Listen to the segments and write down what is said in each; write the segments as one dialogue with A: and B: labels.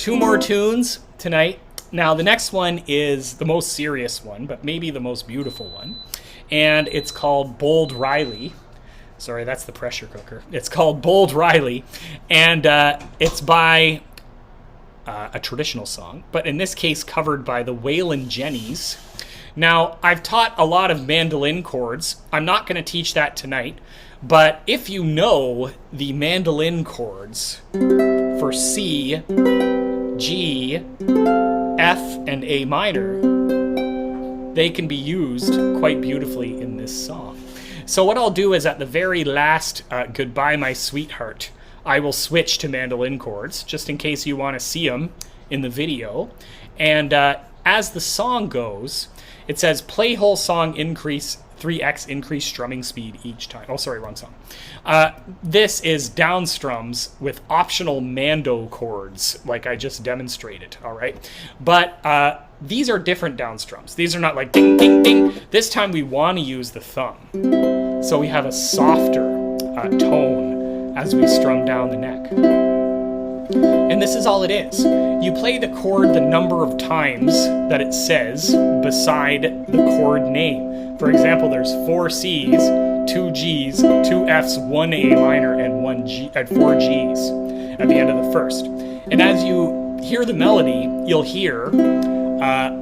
A: Two more tunes tonight. Now, the next one is the most serious one, but maybe the most beautiful one. And it's called Bold Riley. Sorry, that's the pressure cooker. It's called Bold Riley. And it's by a traditional song, but in this case covered by the Waylon Jennys. Now, I've taught a lot of mandolin chords. I'm not going to teach that tonight. But if you know the mandolin chords for C, G, F, and A minor, they can be used quite beautifully in this song. So what I'll do is at the very last Goodbye My Sweetheart, I will switch to mandolin chords, just in case you want to see them in the video. And as the song goes, it says play whole song increase 3x increase strumming speed each time. Oh, sorry, wrong song. This is down strums with optional mando chords, like I just demonstrated, all right? But these are different down strums. These are not like ding, ding, ding. This time we want to use the thumb. So we have a softer tone as we strum down the neck. And this is all it is. You play the chord the number of times that it says beside the chord name. For example, there's 4 C's, 2 G's, 2 F's, 1 A minor, and 4 G's at the end of the first. And as you hear the melody, you'll hear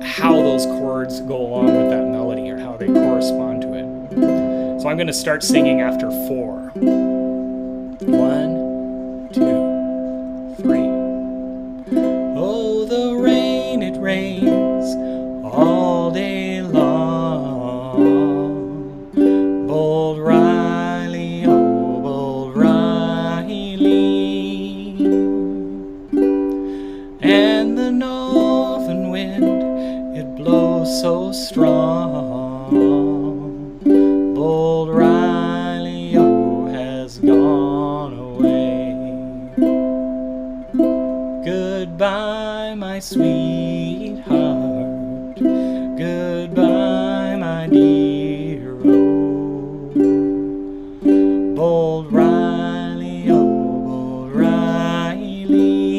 A: how those chords go along with that melody or how they correspond to it. So I'm going to start singing after 4. 1, 2, 3. Oh, the rain, it rains all day long. Bold Riley, oh, Bold Riley. And the northern wind, it blows so strong. Bold Riley, oh, has gone away. Goodbye, my sweetheart. Goodbye, my dear. Oh, Bold Riley, oh, Bold Riley.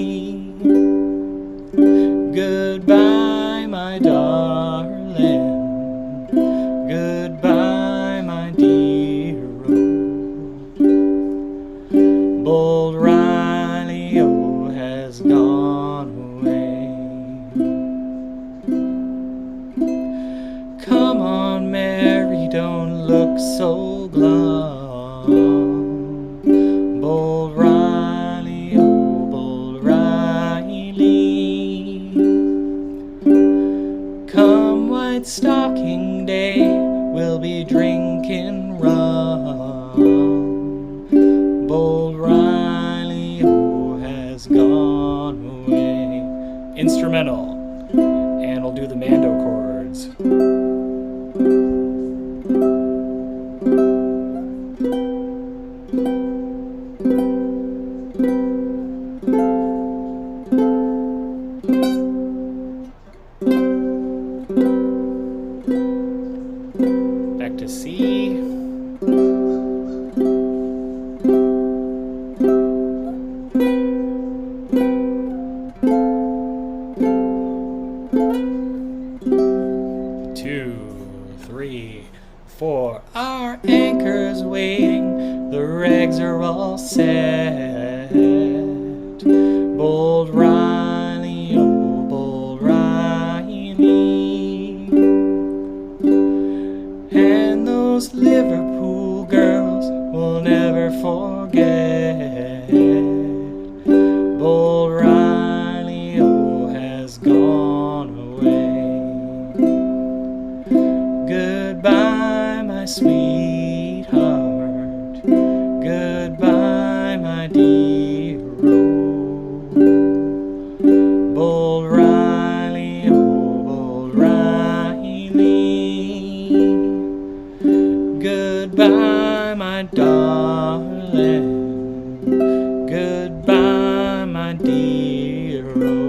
A: Goodbye, my darling. Goodbye, my dear. Oh, Bold Riley, oh, has gone away. Come on, Mary, don't look so glum. Bold Riley, oh, Bold Riley. Come White Stocking Day, we'll be drinking rum. Bold Riley, oh, has gone away. Instrumental. And we'll do the mando chords. Back to C. Two, 3, 4. Our anchor's waiting, the regs are all set. Bold Riley, oh, Bold Riley. And those Liverpool girls will never forget. Bold Riley, oh, has gone away. Goodbye, my sweetheart. Goodbye, my dear. Oh, Bold Riley, oh, Bold Riley. Goodbye, my darling. Goodbye, my dear. Oh,